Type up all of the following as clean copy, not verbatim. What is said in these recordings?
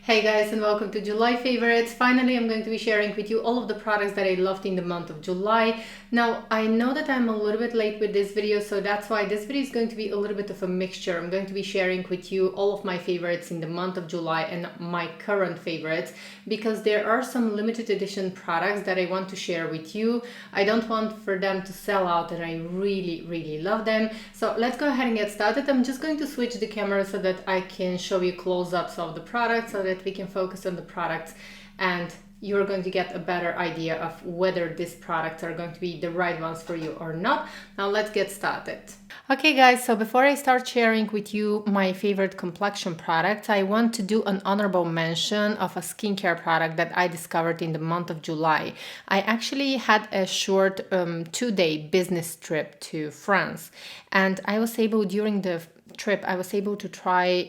Hey guys, and welcome to July Favorites. Finally, I'm going to be sharing with you all of the products that I loved in the month of July. Now, I know that I'm a little bit late with this video, so that's why this video is going to be a little bit of a mixture. I'm going to be sharing with you all of my favorites in the month of July and my current favorites, because there are some limited edition products that I want to share with you. I don't want for them to sell out, and I really love them. So let's go ahead and get started. I'm just going to switch the camera so that I can show you close-ups of the products, so that we can focus on the products and you're going to get a better idea of whether these products are going to be the right ones for you or not. Now let's get started. Okay guys, so before I start sharing with you my favorite complexion products, I want to do an honorable mention of a skincare product that I discovered in the month of July. I actually had a short 2-day business trip to France, and I was able, during the trip, I was able to try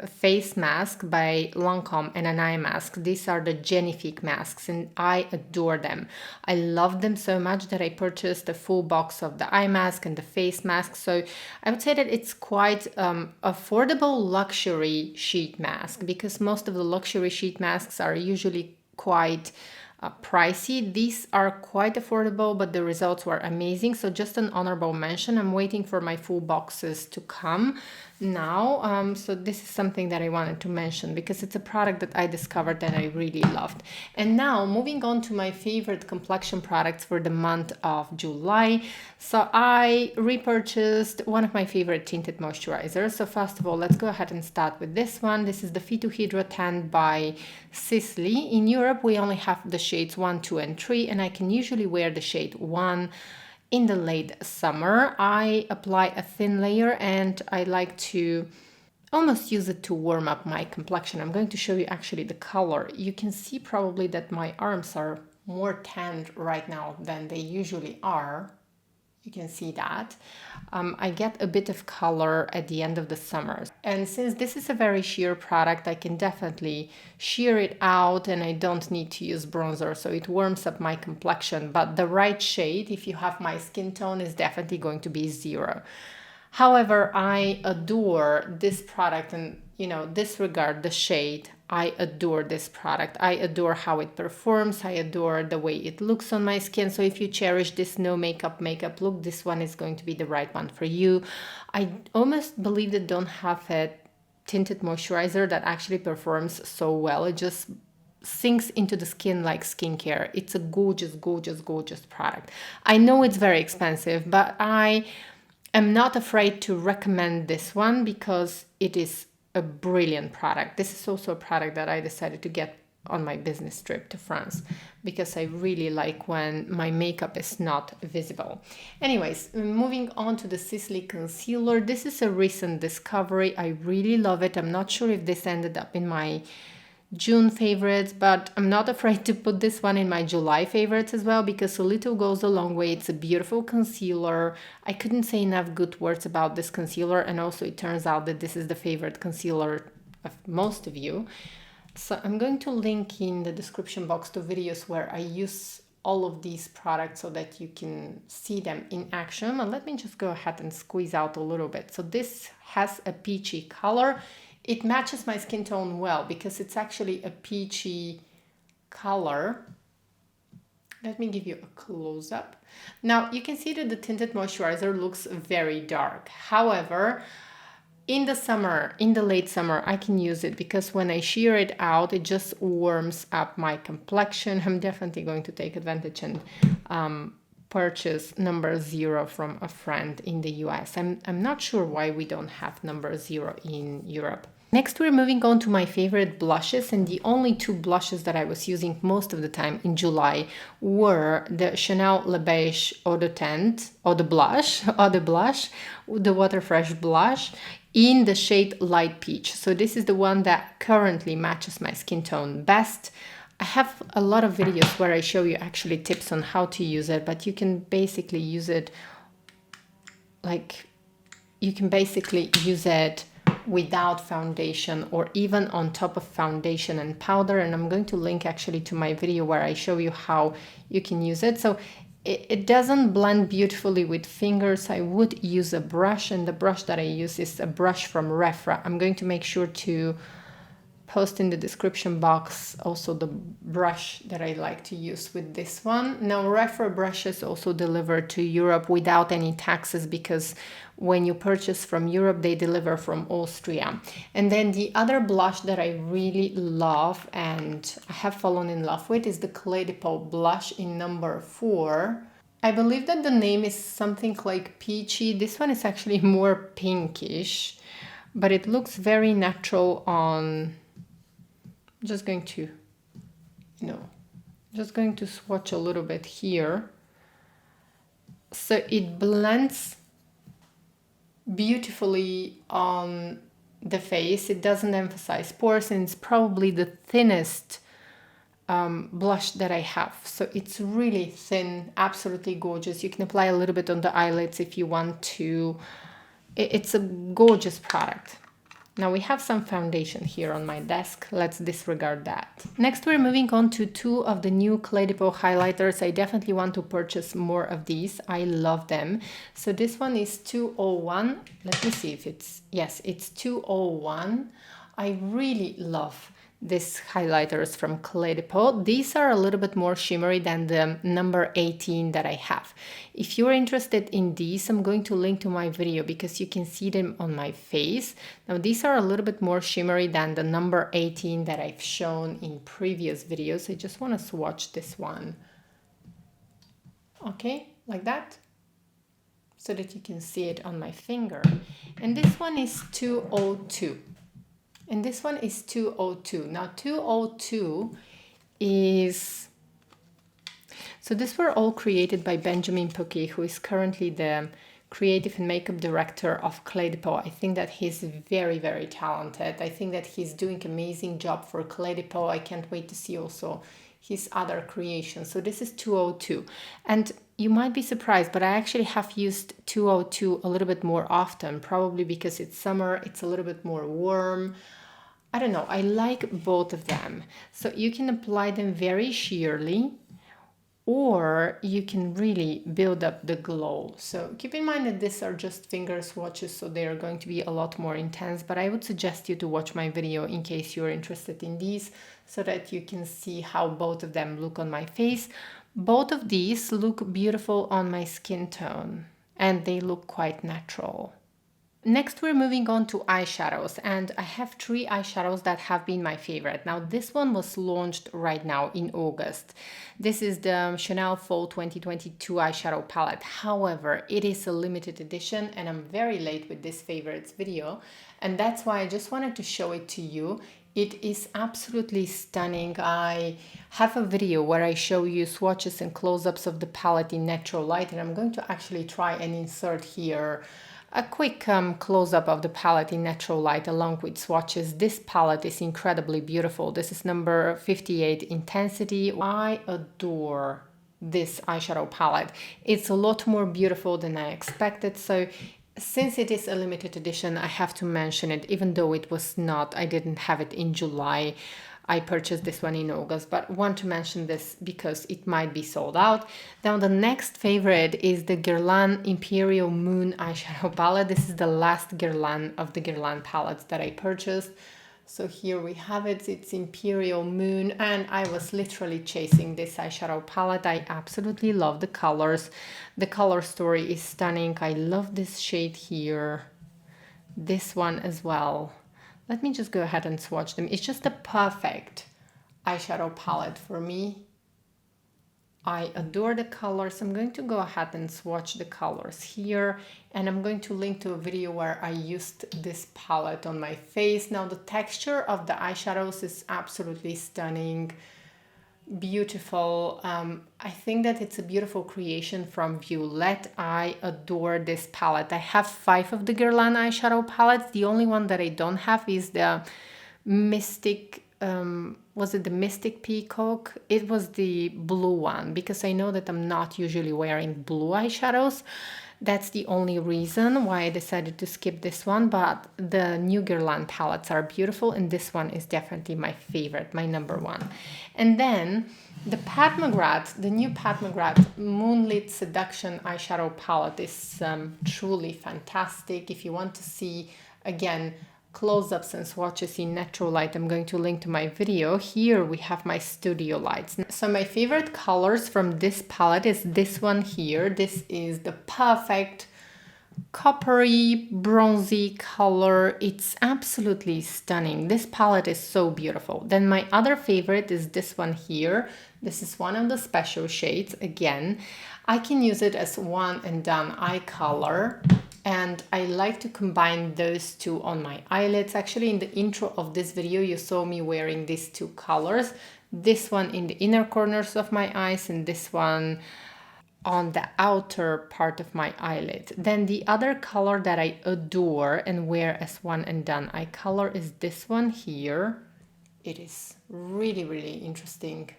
a face mask by Lancome and an eye mask. These are the Genifique masks, and I adore them. I love them so much that I purchased a full box of the eye mask and the face mask. So I would say that it's quite affordable luxury sheet mask, because most of the luxury sheet masks are usually quite pricey. These are quite affordable, but the results were amazing. So just an honorable mention. I'm waiting for my full boxes to come now. So this is something that I wanted to mention because it's a product that I discovered and I really loved. And now moving on to my favorite complexion products for the month of July. So I repurchased one of my favorite tinted moisturizers. So first of all, let's go ahead and start with this one. This is the Phyto Hydra Tan by Sisley. In Europe, we only have the shades 1, 2, and 3, and I can usually wear the shade 1 in the late summer. I apply a thin layer and I like to almost use it to warm up my complexion. I'm going to show you actually the color. You can see probably that my arms are more tanned right now than they usually are. You can see that. I get a bit of color at the end of the summer. And since this is a very sheer product, I can definitely sheer it out and I don't need to use bronzer, so it warms up my complexion. But the right shade, if you have my skin tone, is definitely going to be 0. However, I adore this product, and disregard the shade. I adore this product. I adore how it performs. I adore the way it looks on my skin. So if you cherish this no makeup look, this one is going to be the right one for you. I almost believe that don't have a tinted moisturizer that actually performs so well. It just sinks into the skin like skincare. It's a gorgeous product. I know it's very expensive, but I am not afraid to recommend this one because it is a brilliant product. This is also a product that I decided to get on my business trip to France because I really like when my makeup is not visible. Anyways, moving on to the Sisley concealer. This is a recent discovery. I really love it. I'm not sure if this ended up in my June favorites, but I'm not afraid to put this one in my July favorites as well, because a little goes a long way. It's a beautiful concealer. I couldn't say enough good words about this concealer, and also it turns out that this is the favorite concealer of most of you. So I'm going to link in the description box to videos where I use all of these products so that you can see them in action. And let me just go ahead and squeeze out a little bit. So this has a peachy color. It matches my skin tone well because it's actually a peachy color. Let me give you a close-up. Now you can see that the tinted moisturizer looks very dark. However, in the late summer, I can use it because when I sheer it out, it just warms up my complexion. I'm definitely going to take advantage and purchase number 0 from a friend in the US. I'm not sure why we don't have number 0 in Europe. Next, we're moving on to my favorite blushes, and the only 2 blushes that I was using most of the time in July were the Chanel Le Beige Eau de Teint, the Water Fresh blush in the shade Light Peach. So this is the one that currently matches my skin tone best. I have a lot of videos where I show you actually tips on how to use it, but you can basically use it without foundation or even on top of foundation and powder, and I'm going to link actually to my video where I show you how you can use it. So it doesn't blend beautifully with fingers. I would use a brush, and the brush that I use is a brush from Refra. I'm going to make sure to post in the description box also the brush that I like to use with this one. Now, Refer brushes also deliver to Europe without any taxes, because when you purchase from Europe, they deliver from Austria. And then the other blush that I really love and I have fallen in love with is the Clé de Peau blush in number 4. I believe that the name is something like peachy. This one is actually more pinkish, but it looks very natural on... just going to, just going to swatch a little bit here. So it blends beautifully on the face. It doesn't emphasize pores, and it's probably the thinnest blush that I have. So it's really thin, absolutely gorgeous. You can apply a little bit on the eyelids if you want to. It's a gorgeous product. Now we have some foundation here on my desk. Let's disregard that. Next, we're moving on to 2 of the new Clé de Peau highlighters. I definitely want to purchase more of these. I love them. So this one is 201. Let me see if it's... yes, it's 201. I really love these highlighters from Clé de Peau. These are a little bit more shimmery than the number 18 that I have. If you're interested in these, I'm going to link to my video because you can see them on my face. Now, these are a little bit more shimmery than the number 18 that I've shown in previous videos. I just want to swatch this one. Okay, like that, so that you can see it on my finger. And this one is 202. And this one is 202. Now 202 is... so these were all created by Benjamin Poquet, who is currently the creative and makeup director of Clé de Peau. I think that he's very, very talented. I think that he's doing an amazing job for Clé de Peau. I can't wait to see also his other creations. So this is 202. And you might be surprised, but I actually have used 202 a little bit more often, probably because it's summer, it's a little bit more warm. I don't know, I like both of them. So you can apply them very sheerly, or you can really build up the glow. So keep in mind that these are just finger swatches, so they are going to be a lot more intense, but I would suggest you to watch my video in case you're interested in these, so that you can see how both of them look on my face. Both of these look beautiful on my skin tone, and they look quite natural. Next, we're moving on to eyeshadows, and I have 3 eyeshadows that have been my favorite. Now, this one was launched right now in August. This is the Chanel Fall 2022 eyeshadow palette. However, it is a limited edition, and I'm very late with this favorites video, and that's why I just wanted to show it to you. It is absolutely stunning. I have a video where I show you swatches and close-ups of the palette in natural light, and I'm going to actually try and insert here a quick close-up of the palette in natural light along with swatches. This palette is incredibly beautiful. This is number 58 Intensity. I adore this eyeshadow palette. It's a lot more beautiful than I expected. So since it is a limited edition, I have to mention it, even though it was not, I didn't have it in July. I purchased this one in August, but want to mention this because it might be sold out. Now, the next favorite is the Guerlain Imperial Moon eyeshadow palette. This is the last Guerlain of the Guerlain palettes that I purchased. So here we have it. It's Imperial Moon, and I was literally chasing this eyeshadow palette. I absolutely love the colors. The color story is stunning. I love this shade here. This one as well. Let me just go ahead and swatch them. It's just a perfect eyeshadow palette for me. I adore the colors. I'm going to go ahead and swatch the colors here, and I'm going to link to a video where I used this palette on my face. Now, the texture of the eyeshadows is absolutely stunning, beautiful. I think that it's a beautiful creation from Violette. I adore this palette. I have 5 of the Guerlain eyeshadow palettes. The only one that I don't have is the Mystic, was it the Mystic Peacock? It was the blue one, because I know that I'm not usually wearing blue eyeshadows. That's the only reason why I decided to skip this one, but the new Guerlain palettes are beautiful, and this one is definitely my favorite, my number 1. And then the Pat McGrath, the new Pat McGrath Moonlit Seduction eyeshadow palette is truly fantastic. If you want to see, again, close-ups and swatches in natural light, I'm going to link to my video. Here we have my studio lights. So my favorite colors from this palette is this one here. This is the perfect coppery bronzy color. It's absolutely stunning. This palette is so beautiful. Then my other favorite is this one here. This is one of the special shades. Again, I can use it as one and done eye color, and I like to combine those two on my eyelids. Actually, in the intro of this video you saw me wearing these two colors, this one in the inner corners of my eyes and this one on the outer part of my eyelid. Then the other color that I adore and wear as one and done eye color is this one here. It is really, really interesting.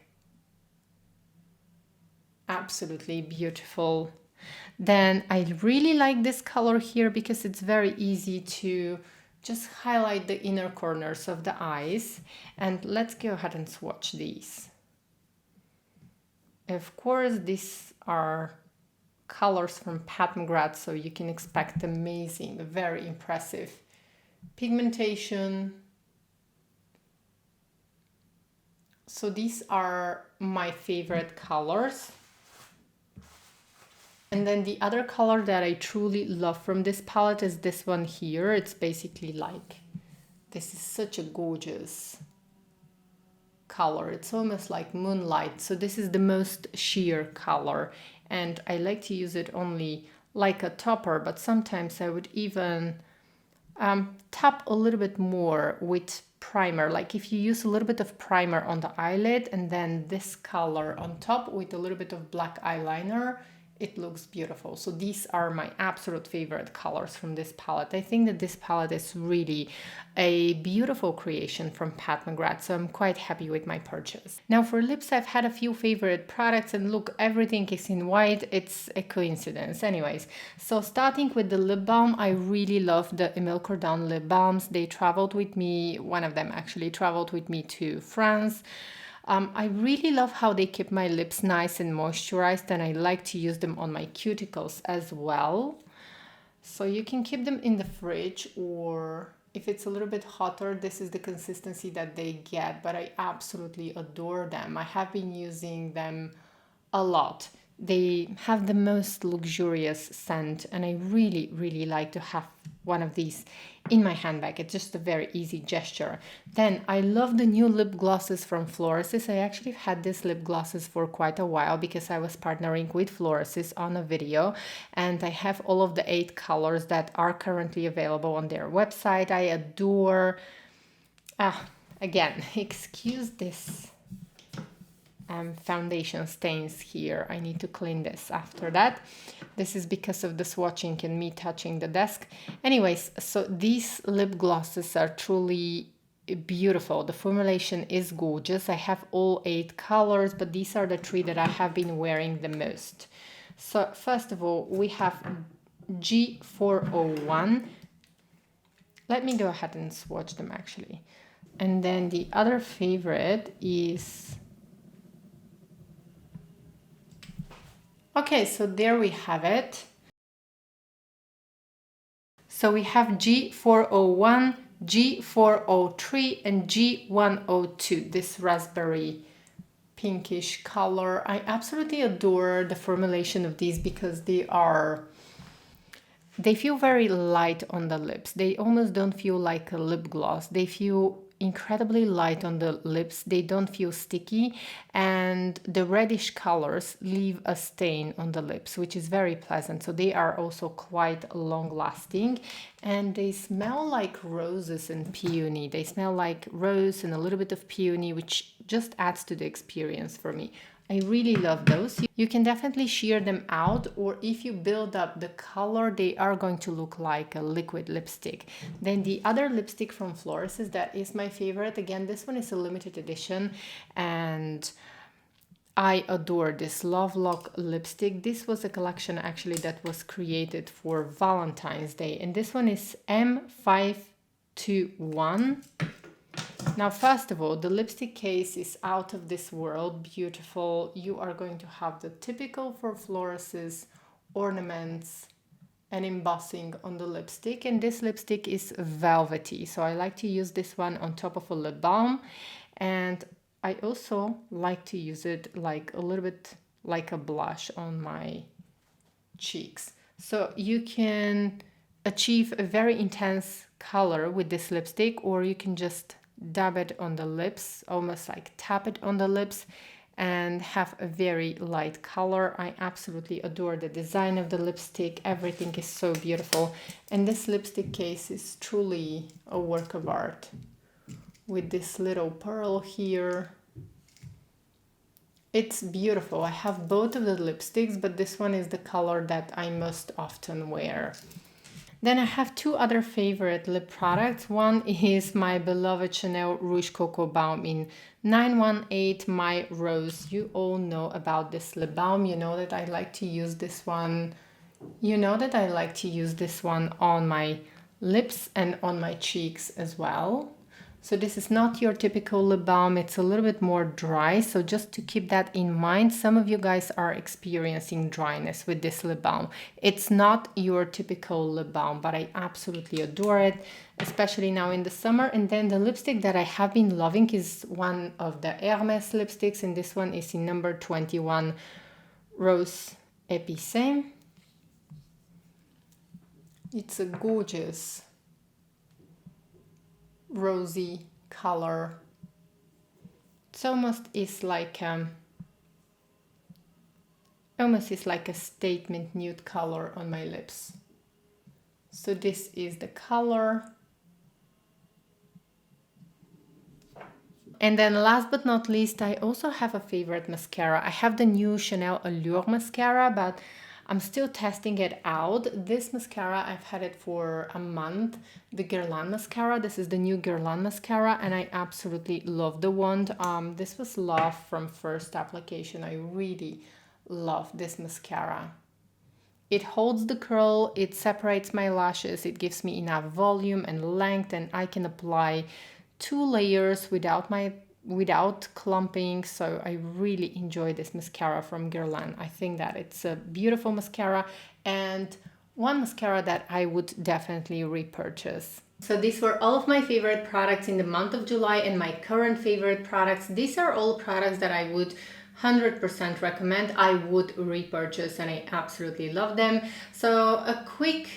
Absolutely beautiful. Then I really like this color here because it's very easy to just highlight the inner corners of the eyes. And let's go ahead and swatch these. Of course, these are colors from Pat McGrath, so you can expect amazing, very impressive pigmentation. So these are my favorite colors. And then the other color that I truly love from this palette is this one here. It's basically like, this is such a gorgeous color. It's almost like moonlight. So this is the most sheer color, and I like to use it only like a topper, but sometimes I would even tap a little bit more with primer. Like if you use a little bit of primer on the eyelid and then this color on top with a little bit of black eyeliner, it looks beautiful. So these are my absolute favorite colors from this palette. I think that this palette is really a beautiful creation from Pat McGrath, so I'm quite happy with my purchase. Now for lips, I've had a few favorite products, and look, everything is in white. It's a coincidence. Anyways, so starting with the lip balm, I really love the Emile Cordon lip balms. They traveled with me, one of them actually traveled with me to France. I really love how they keep my lips nice and moisturized, and I like to use them on my cuticles as well. So you can keep them in the fridge, or if it's a little bit hotter, this is the consistency that they get, but I absolutely adore them. I have been using them a lot. They have the most luxurious scent, and I really, really like to have one of these in my handbag. It's just a very easy gesture. Then I love the new lip glosses from Florasis. I actually had these lip glosses for quite a while because I was partnering with Florasis on a video, and I have all of the 8 colors that are currently available on their website. I adore, again, excuse this foundation stains here. I need to clean this after that. This is because of the swatching and me touching the desk. Anyways, so these lip glosses are truly beautiful. The formulation is gorgeous. I have all 8 colors, but these are the 3 that I have been wearing the most. So first of all, we have G401. Let me go ahead and swatch them actually. And then the other favorite is, okay, so there we have it. So we have G401, G403, and G102, this raspberry pinkish color. I absolutely adore the formulation of these because they feel very light on the lips. They almost don't feel like a lip gloss. They feel incredibly light on the lips. They don't feel sticky, and the reddish colors leave a stain on the lips, which is very pleasant. So they are also quite long lasting, and they smell like roses and peony. They smell like rose and a little bit of peony, which just adds to the experience for me. I really love those. You can definitely sheer them out, or if you build up the color, they are going to look like a liquid lipstick. Then the other lipstick from Florasis that is my favorite. Again, this one is a limited edition, and I adore this Love Lock lipstick. This was a collection actually that was created for Valentine's Day, and this one is M521. Now, first of all, the lipstick case is out of this world, beautiful. You are going to have the typical for Florasis ornaments and embossing on the lipstick, and this lipstick is velvety, so I like to use this one on top of a lip balm, and I also like to use it like a little bit like a blush on my cheeks. So you can achieve a very intense color with this lipstick, or you can just dab it on the lips, almost like tap it on the lips, and have a very light color. I absolutely adore the design of the lipstick. Everything is so beautiful, and this lipstick case is truly a work of art with this little pearl here. It's beautiful. I have both of the lipsticks, but this one is the color that I most often wear. Then I have two other favorite lip products. One is my beloved Chanel Rouge Cocoa Balm in 918 My Rose. You all know about this lip balm. You know that I like to use this one. You know that I like to use this one on my lips and on my cheeks as well. So this is not your typical lip balm, it's a little bit more dry, so just to keep that in mind, some of you guys are experiencing dryness with this lip balm. It's not your typical lip balm, but I absolutely adore it, especially now in the summer. And then the lipstick that I have been loving is one of the Hermes lipsticks, and this one is in number 21, Rose Épicée. It's a gorgeous rosy color. It's almost is like a statement nude color on my lips. So this is the color. And then last but not least, I also have a favorite mascara. I have the new Chanel Allure mascara, but I'm still testing it out. This mascara, I've had it for a month. The Guerlain mascara. This is the new Guerlain mascara, and I absolutely love the wand. This was love from first application. I really love this mascara. It holds the curl, it separates my lashes, it gives me enough volume and length, and I can apply 2 layers without clumping. So I really enjoy this mascara from Guerlain. I think that it's a beautiful mascara, and one mascara that I would definitely repurchase. So these were all of my favorite products in the month of July and my current favorite products. These are all products that I would 100% recommend. I would repurchase, and I absolutely love them. So a quick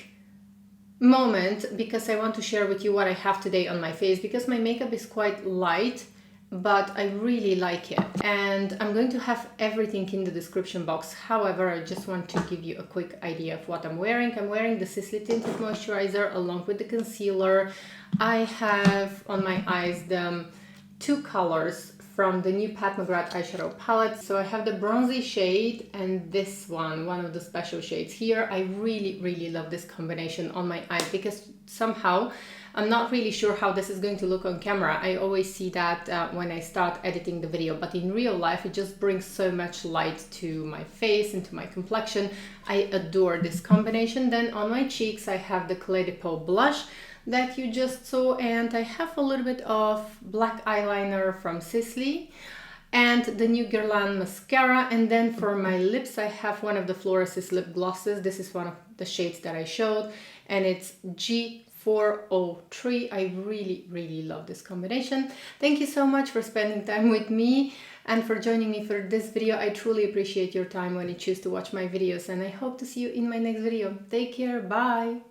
moment, because I want to share with you what I have today on my face, because my makeup is quite light, but I really like it, and I'm going to have everything in the description box. However, I just want to give you a quick idea of what I'm wearing. I'm wearing the Sisley Tinted Moisturizer along with the concealer. I have on my eyes the 2 colors from the new Pat McGrath eyeshadow palette. So I have the bronzy shade and this one of the special shades here. I really love this combination on my eyes, because somehow I'm not really sure how this is going to look on camera. I always see that when I start editing the video, but in real life it just brings so much light to my face and to my complexion. I adore this combination. Then on my cheeks I have the Clé de Peau blush that you just saw, and I have a little bit of black eyeliner from Sisley and the new Guerlain mascara. And then for my lips I have one of the Floris's lip glosses. This is one of the shades that I showed, and it's G403. I really love this combination. Thank you so much for spending time with me and for joining me for this video. I truly appreciate your time when you choose to watch my videos, and I hope to see you in my next video. Take care, bye!